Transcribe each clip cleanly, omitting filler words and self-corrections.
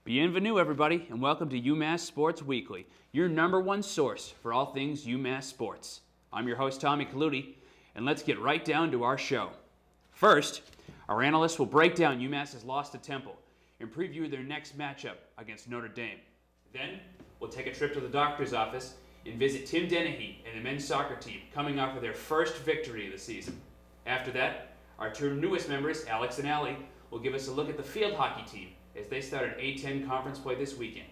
Bienvenue, everybody, and welcome to UMass Sports Weekly, your number one source for all things UMass sports. I'm your host, Tommy Calautti, and let's get right down to our show. First, our analysts will break down UMass's loss to Temple and preview their next matchup against Notre Dame. Then, we'll take a trip to the doctor's office and visit Tim Dennehy and the men's soccer team coming off of their first victory of the season. After that, our two newest members, Alex and Allie, will give us a look at the field hockey team as they started A-10 conference play this weekend.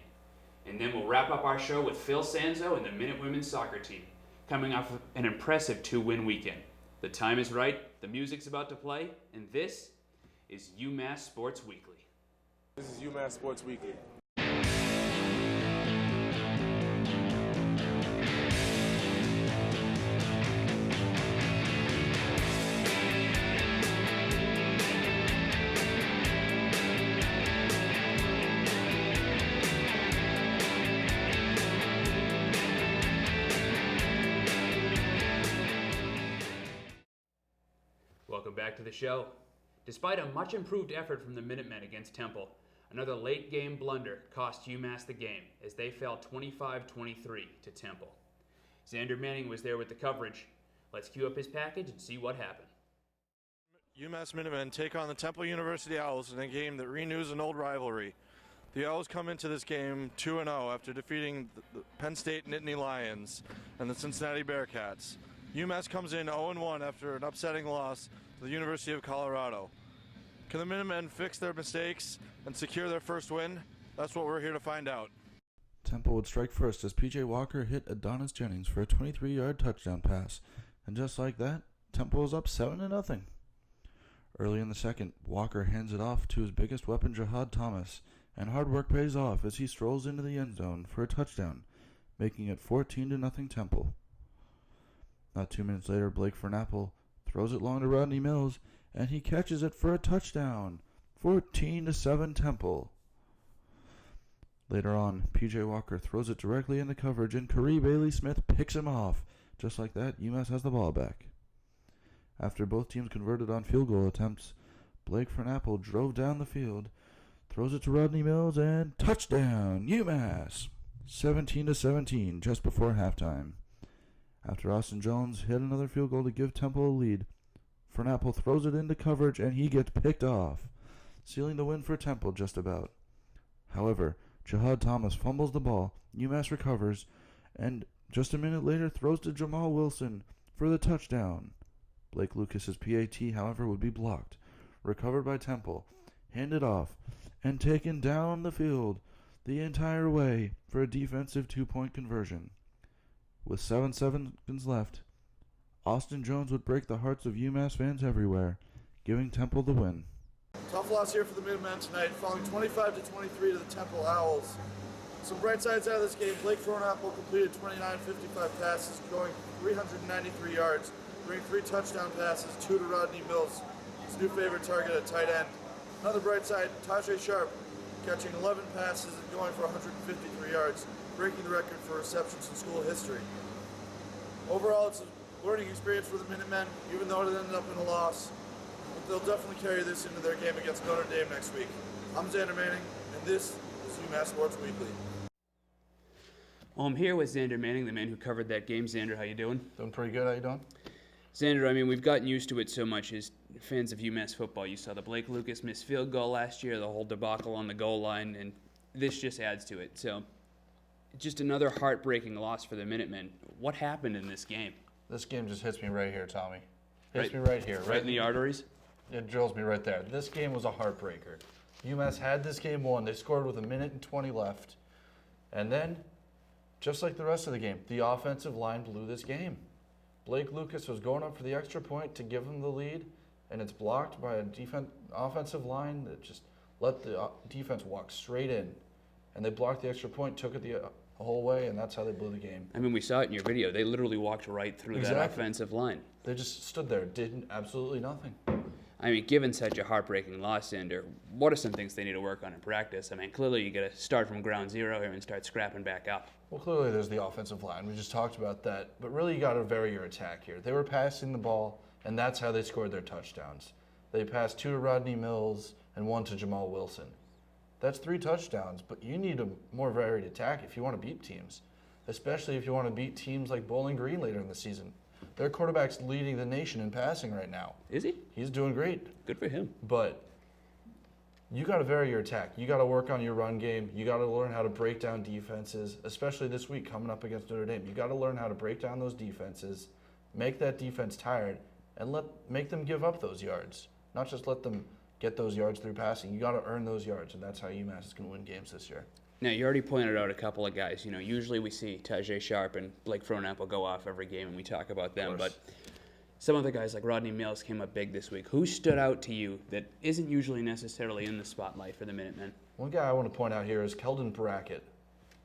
And then we'll wrap up our show with Phil Sanzo and the Minute Women's soccer team, coming off of an impressive 2-win weekend. The time is right, the music's about to play, and this is UMass Sports Weekly. This is UMass Sports Weekly. Welcome back to the show. Despite a much improved effort from the Minutemen against Temple, another late game blunder cost UMass the game as they fell 25-23 to Temple. Zander Manning was there with the coverage. Let's cue up his package and see what happened. UMass Minutemen take on the Temple University Owls in a game that renews an old rivalry. The Owls come into this game 2-0 after defeating the Penn State Nittany Lions and the Cincinnati Bearcats. UMass comes in 0-1 after an upsetting loss to the University of Colorado. Can the Minutemen fix their mistakes and secure their first win? That's what we're here to find out. Temple would strike first as P.J. Walker hit Adonis Jennings for a 23-yard touchdown pass. And just like that, Temple was up 7-0. Early in the second, Walker hands it off to his biggest weapon, Jihad Thomas, and hard work pays off as he strolls into the end zone for a touchdown, making it 14-0 Temple. Not 2 minutes later, Blake Fernapple throws it long to Rodney Mills, and he catches it for a touchdown. 14-7 Temple. Later on, P.J. Walker throws it directly into coverage, and Kari Bailey-Smith picks him off. Just like that, UMass has the ball back. After both teams converted on field goal attempts, Blake Fernapple drove down the field, throws it to Rodney Mills, and touchdown, UMass! 17-17, just before halftime. After Austin Jones hit another field goal to give Temple a lead, Fernapple throws it into coverage and he gets picked off, sealing the win for Temple just about. However, Jihad Thomas fumbles the ball, UMass recovers, and just a minute later throws to Jamal Wilson for the touchdown. Blake Lucas's PAT, however, would be blocked, recovered by Temple, handed off, and taken down the field the entire way for a defensive 2-point conversion. With 7 seconds left, Austin Jones would break the hearts of UMass fans everywhere, giving Temple the win. Tough loss here for the Minutemen tonight, falling 25-23 to the Temple Owls. Some bright sides out of this game. Blake Fernapple completed 29-55 passes, going 393 yards, bringing 3 touchdown passes, 2 to Rodney Mills, his new favorite target at tight end. Another bright side, Tajay Sharp catching 11 passes and going for 153 yards, breaking the record for receptions in school history. Overall, it's a learning experience for the Minutemen, even though it ended up in a loss. But they'll definitely carry this into their game against Notre Dame next week. I'm Zander Manning, and this is UMass Sports Weekly. Well, I'm here with Zander Manning, the man who covered that game. Zander, how you doing? Doing pretty good. How you doing? Zander, I mean, we've gotten used to it so much as fans of UMass football. You saw the Blake Lucas missed field goal last year, the whole debacle on the goal line, and this just adds to it. So, just another heartbreaking loss for the Minutemen. What happened in this game? This game just hits me right here, Tommy. Hits me right here. Right in the arteries? It drills me right there. This game was a heartbreaker. UMass had this game won. They scored with 1:20 left. And then, just like the rest of the game, the offensive line blew this game. Blake Lucas was going up for the extra point to give them the lead, and it's blocked by a offensive line that just let the defense walk straight in. And they blocked the extra point, took it the whole way, and that's how they blew the game. I mean, we saw it in your video. They literally walked right through that offensive line. They just stood there, did absolutely nothing. I mean, given such a heartbreaking loss, Zander, what are some things they need to work on in practice? I mean, clearly you got to start from ground zero here and start scrapping back up. Well, clearly there's the offensive line. We just talked about that. But really you got to vary your attack here. They were passing the ball, and that's how they scored their touchdowns. They passed 2 to Rodney Mills and 1 to Jamal Wilson. That's 3 touchdowns, but you need a more varied attack if you want to beat teams, especially if you want to beat teams like Bowling Green later in the season. Their quarterback's leading the nation in passing right now. Is he? He's doing great. Good for him. But you got to vary your attack. You got to work on your run game. You got to learn how to break down defenses, especially this week coming up against Notre Dame. You got to learn how to break down those defenses, make that defense tired, and make them give up those yards. Not just let them get those yards through passing. You got to earn those yards, and that's how UMass is going to win games this year. Now, you already pointed out a couple of guys. Usually we see Tajay Sharp and Blake Fronapple go off every game, and we talk about them. But some of the guys like Rodney Mills came up big this week. Who stood out to you that isn't usually necessarily in the spotlight for the Minutemen? One guy I want to point out here is Keldon Brackett.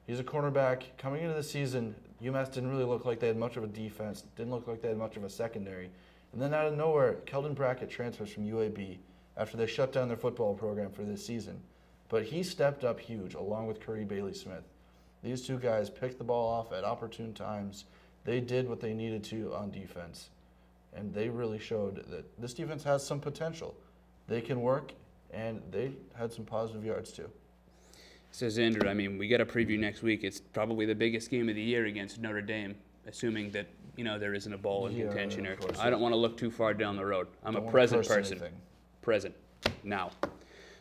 He's a cornerback. Coming into the season, UMass didn't really look like they had much of a defense, didn't look like they had much of a secondary. And then out of nowhere, Keldon Brackett transfers from UAB after they shut down their football program for this season. But he stepped up huge, along with Curry Bailey-Smith. These 2 guys picked the ball off at opportune times. They did what they needed to on defense. And they really showed that this defense has some potential. They can work, and they had some positive yards too. So, Xander, we got a preview next week. It's probably the biggest game of the year against Notre Dame, assuming that, there isn't a bowl in contention. Or I don't want to look too far down the road. I'm a present person. Anything. Present. Now.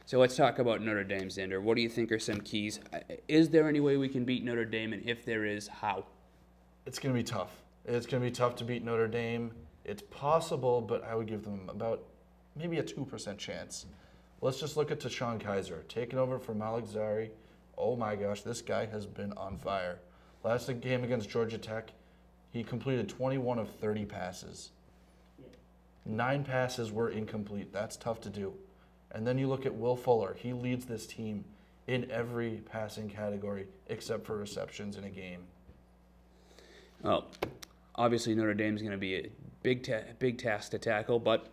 So let's talk about Notre Dame, Xander. What do you think are some keys? Is there any way we can beat Notre Dame, and if there is, how? It's going to be tough. It's going to be tough to beat Notre Dame. It's possible, but I would give them about maybe a 2% chance. Let's just look at Tashawn Kaiser, taking over for Malik Zari. Oh my gosh, this guy has been on fire. Last game against Georgia Tech, he completed 21 of 30 passes. 9 passes were incomplete. That's tough to do. And then you look at Will Fuller. He leads this team in every passing category except for receptions in a game. Well, obviously Notre Dame's going to be a big task to tackle, but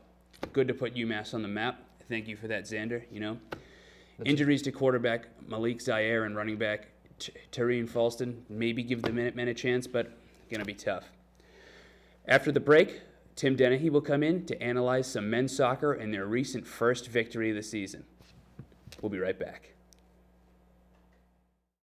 good to put UMass on the map. Thank you for that, Xander. Injuries to quarterback Malik Zaire and running back Tareen Falston maybe give the Minutemen a chance, but going to be tough. After the break, Tim Dennehy will come in to analyze some men's soccer and their recent first victory of the season. We'll be right back.